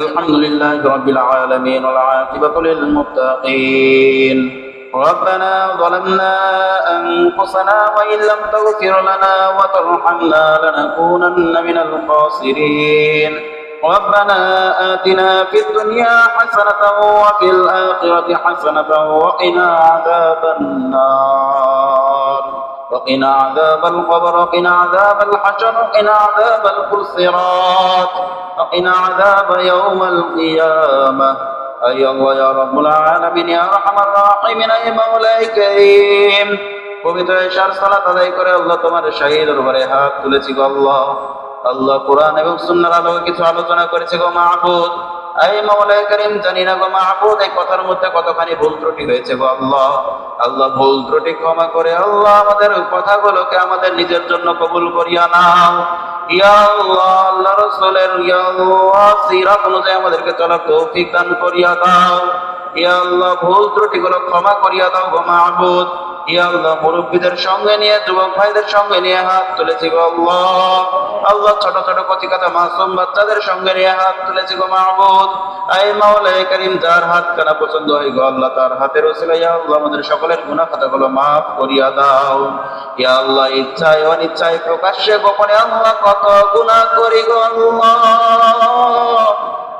الحمد لله رب العالمين والعاقبة للمتقين. ربنا ظلمنا أنفسنا وإن لم تغفر لنا وترحمنا لنكونن من الخاسرين. ربنا آتنا في الدنيا حسنة وفي الآخرة حسنة وقنا عذاب النار وقنا عذاب القبر وقنا عذاب الحشر وقنا عذاب الصراط وقنا عذاب يوم القيامة. أي الله يا رب العالمين يا أرحم الراحمين أي مولاي كريم পবিত্র এশার সালাত আদায় করে আল্লাহ তোমার শাহী দরবারে হাত তুলেছি গো আল্লাহ। আল্লাহ কোরআন এবং সুন্নাহর আলোকে কিছু আলোচনা করেছে গো মাহবুব। এই মাওলাই করিম জানি না গো মাহবুব এই কথার মধ্যে কতখানি ভুল ত্রুটি হয়েছে গো আল্লাহ। আল্লাহ ভুল ত্রুটি ক্ষমা করে আল্লাহ আমাদের কথাগুলোকে আমাদের নিজের জন্য কবুল করিয়া নাও। ইয়া আল্লাহ আল্লাহ রাসূলের ইয়া আল্লাহ সিরাত অনুযায়ী আমাদেরকে চলার তৌফিক দান করিয়া দাও। ইয়া আল্লাহ ভুল ত্রুটিগুলো ক্ষমা করিয়া দাও গো মাহবুব। ইয়া আল্লাহ মুরব্বীদের সঙ্গে নিয়ে যুবক ভাইদের সঙ্গে নিয়ে হাত তুলেছি গো আল্লাহ। আল্লাহ ছোট ছোট কচিকাঁচা মাসুম বাচ্চাদের সঙ্গে নিয়ে হাত তুলেছি গো মাহবুব। এই মাওলাই করিম যার হাত কানা পছন্দ হয় গো আল্লাহ তার হাতের ওসিলায় ইয়া আল্লাহ আমাদের সকলের গুনাহ খাতাগুলো মাফ করিয়া দাও। ইয়া আল্লাহ ইচ্ছায় অনিচ্ছায় প্রকাশ্যে গোপনে আল্লাহ কত গুনাহ করি গো আল্লাহ।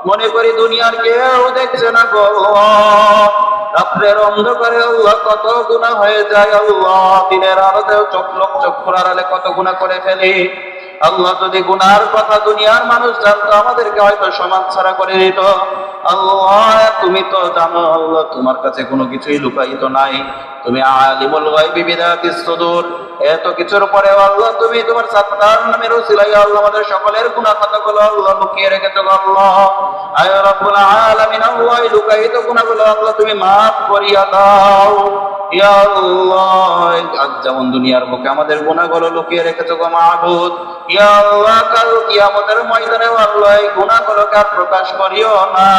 মনে করি দুনিয়ার কেউ দেখছে না গো আল্লাহ। রাত্রের অন্ধকারে আল্লাহ কত গুনাহ হয়ে যায় আল্লাহ। দিনের আলোতেও চক্ষুর আড়ালে কত গুনাহ করে ফেলি আল্লাহ। যদি গুনার কথা দুনিয়ার মানুষ জানতো আমাদেরকে হয়তো সমাজ ছাড়া করে দিত। আল্লাহ তুমি তো জানো আল্লাহ তোমার কাছে কোনো কিছুই লুকায়িত নাই। তুমি আলিমুল গায়বি বিযাতিস সুদূর। এত কিছুর পরে আল্লাহ তুমি তোমার সাত্তার নামের ওসিলায় আল্লাহ আমাদের সকলের গুনাহ খাতাগুলো আল্লাহ লুকিয়ে রেখেছো আল্লাহ। আয় রব্বুল আলামিন আল্লাহ এই লুকায়িত গুনাহগুলো আল্লাহ তুমি মাফ করিয়া দাও। ইয়া আল্লাহ আজ যেমন দুনিয়ার বুকে আমাদের গুনাহগুলো লুকিয়ে রেখেছো গো মাহবুব। ইয়া আল্লাহ কাল কিয়ামতের ময়দানে আল্লাহ এই গুনাহগুলোকে আর প্রকাশ করিও না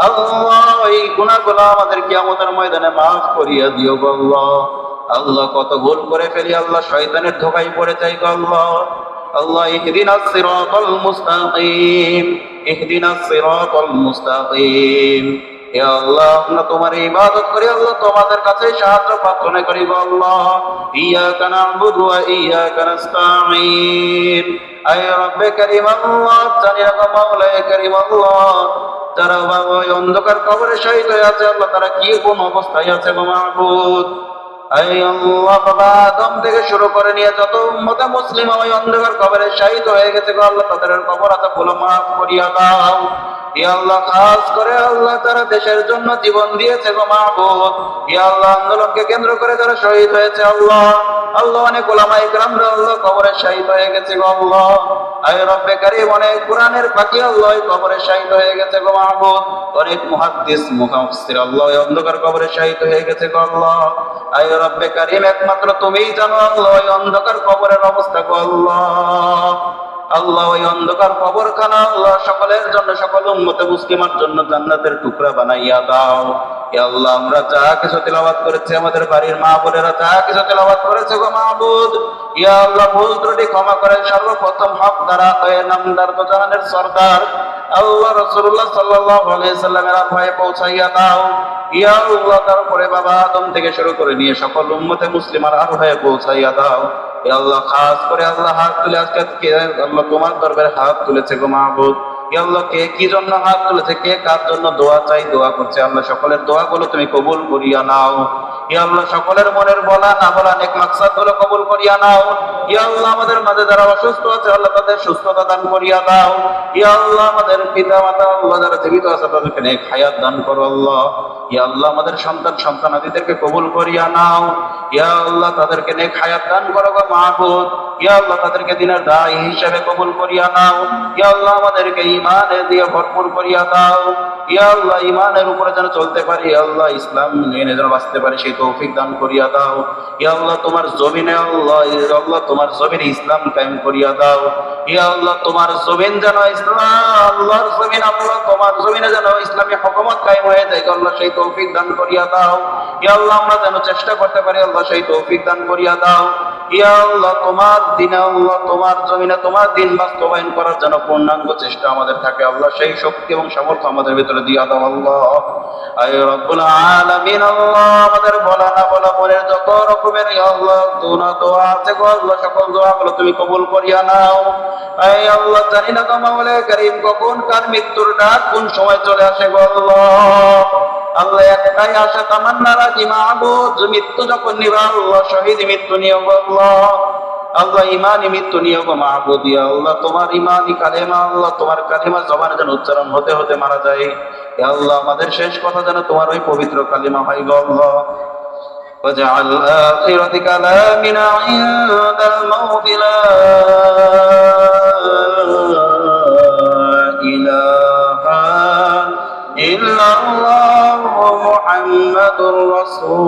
আল্লাহ। এই গুনাহগুলো আমাদের কিয়ামতের ময়দানে মাফ করিয়া দিও গো আল্লাহ। আল্লাহ কত ভুল করে ফেলি আল্লাহ, শয়তানের ধোঁকায় পড়ে যাই গো আল্লাহ। আল্লাহ ইহদিনাস সিরাতাল মুস্তাকিম ইহদিনাস সিরাতাল মুস্তাকিম। ইয়া আল্লাহ আমরা তোমার ইবাদত করি আল্লাহ, তোমাদের কাছে সাহায্য প্রার্থনা করি গো আল্লাহ। ইয়াকা না'বুদু ওয়া ইয়াকা নাস্তাঈন। আয় রব্বে কারীম আল্লাহ জানি না গো মাওলায়ে কারীম আল্লাহ যারা ওই অন্ধকার কবরে শহীদ হয়ে আছে আল্লাহ তারা কি কোন অবস্থায় আছে গো মাহবুব। আয় আল্লাহ বাবা আদম থেকে শুরু করে নিয়ে যত উম্মতে মুসলিম ওই অন্ধকার কবরে শহীদ হয়ে গেছে গো আল্লাহ তাদের কবর আযাবগুলো মাফ করিয়া দাও। ইয়া আল্লাহ খাস করে আল্লাহ যারা দেশের জন্য জীবন দিয়েছে গো মাহবুব। ইয়া আল্লাহ আন্দোলনকে কেন্দ্র করে যারা শহীদ হয়েছে আল্লাহ আল্লাহ অনেক উলামা ইকরামরা আল্লাহ কবরে শহীদ হয়ে গেছে গো আল্লাহ। আয় রব্বে কারীম অনেক কোরআনের পাখি আল্লাহ কবরে শহীদ হয়ে গেছে গো মাহবুব। অনেক মুহাদ্দিস মুফাসসির আল্লাহ অন্ধকার কবরে শহীদ হয়ে গেছে গো আল্লাহ। আয় রব্বে কারীম একমাত্র তুমিই জানো আল্লাহ ওই অন্ধকার কবরের অবস্থা গো আল্লাহ। আল্লাহ ওই অন্ধকার কবরখানা আল্লাহ সকলের জন্য সকল উম্মতে মুসলিমার জন্য জান্নাতের টুকরা বানাইয়া দাও। ইয়া আল্লাহ আমরা যা কিছু তেলাওয়াত করেছি আমাদের বাড়ির মা বোনেরা যা কিছু তেলাওয়াত করেছে গো মাহবুব ইয়া আল্লাহ ভুল ত্রুটি ক্ষমা করেন। সর্বপ্রথম হক দ্বারা হয়ে নামদার তো জাহানের সরদার আল্লাহ রাসূলুল্লাহ সাল্লাল্লাহু আলাইহি সাল্লামের আহ্বানে পৌঁছাইয়া দাও। ইয়া আল্লাহ তারপরে বাবা আদম থেকে শুরু করে নিয়ে সকল উম্মতে মুসলিমার আহ্বানে পৌঁছাইয়া দাও। ইয়া আল্লাহ খাস করে আল্লাহ হাত তুলে আজকে আল্লাহ তোমার দরবারে হাত তুলেছে গো মাহবুব। ইয়া আল্লাহ কে কি জন্য হাত তুলেছে কে কার জন্য দোয়া চাই দোয়া করছে আল্লাহ সকলের দোয়াগুলো তুমি কবুল করিয়া নাও। ইয়া আল্লাহ সকলের মনের বলা না বলা নেক মাকসাদগুলো কবুল করিয়া নাও। ইয়া আল্লাহ আমাদের মাঝে যারা অসুস্থ আছে আল্লাহ তাদের সুস্থতা দান করিয়া দাও। ইয়া আল্লাহ আমাদের পিতা মাতা আল্লাহ যারা জীবিত আছে তাদেরকে নেক হায়াত দান করো আল্লাহ। ইয়া আল্লাহ আমাদের সন্তানাদিদেরকে কবুল করিয়া নাও। ইয়া আল্লাহ তাদেরকে নেক হায়াত দান করো গো মাহবুব। ইয়া আল্লাহ তাদেরকে দিনের দায়ী হিসেবে কবুল করিয়া নাও। ইয়া আল্লাহ আমাদেরকে ঈমানে দিয়ে ভরপুর করিয়া দাও। ইয়া আল্লাহ ঈমানের উপরে যেন চলতে পারি আল্লাহ, ইসলাম মেনে যেন বাঁচতে পারি সেই তৌফিক দান করিয়া দাও। ইয়া আল্লাহ তোমার জমিনে আল্লাহ তোমার জমিনে ইসলাম কায়েম করিয়া দাও। ইয়া আল্লাহ তোমার জমিন যেন ইসলাম আল্লাহর জমিন আল্লাহ তোমার জমিনে যেন ইসলামী হুকুমত কায়েম হয়ে যায় আল্লাহ সেই তৌফিক দান করিয়া দাও। ইয়া আল্লাহ আমরা যেন চেষ্টা করতে পারি আল্লাহ সেই তৌফিক দান করিয়া দাও। ইয়া আল্লাহ তোমার দিনে আল্লাহ তোমার জমিনে তোমার দিন বাস্তবায়ন করার জন্য পূর্ণাঙ্গ চেষ্টা আমাদের থাকে আল্লাহ, সেই শক্তি এবং সামর্থ্য আমাদের ভিতরে দিয়া দাও আল্লাহ। আয় রব্বুল আলামিন আল্লাহ আমাদের বলা না বলা মনের যত রকমের আল্লাহ দোয়া আছে গো আল্লাহ, সকল দোয়াগুলো তুমি কবুল করিয়া নাও। আয় আল্লাহ জানি না গো মাওলা কারীম কখন কার মৃত্যুর ডাক কোন সময় চলে আসে গো আল্লাহ। আল্লাহ একটাই আশা তামান্না রাখি মাহবুব, মৃত্যু যখন নিবা আল্লাহ শহীদ মৃত্যু নিও গো আল্লাহ। আল্লাহ ইমানি মৃত্যু নিও গো মাহবুব, ইয়া আল্লাহ তোমার ইমানি কালেমা আল্লাহ তোমার কালেমা জবানে যেন উচ্চারণ হতে হতে মারা যায়। ইয়া আল্লাহ আমাদের শেষ কথা যেন তোমার ওই পবিত্র কালিমা হয় গো আল্লাহ। واجعل آخرة كلامنا عند الموت لا إله إلا الله محمد رسول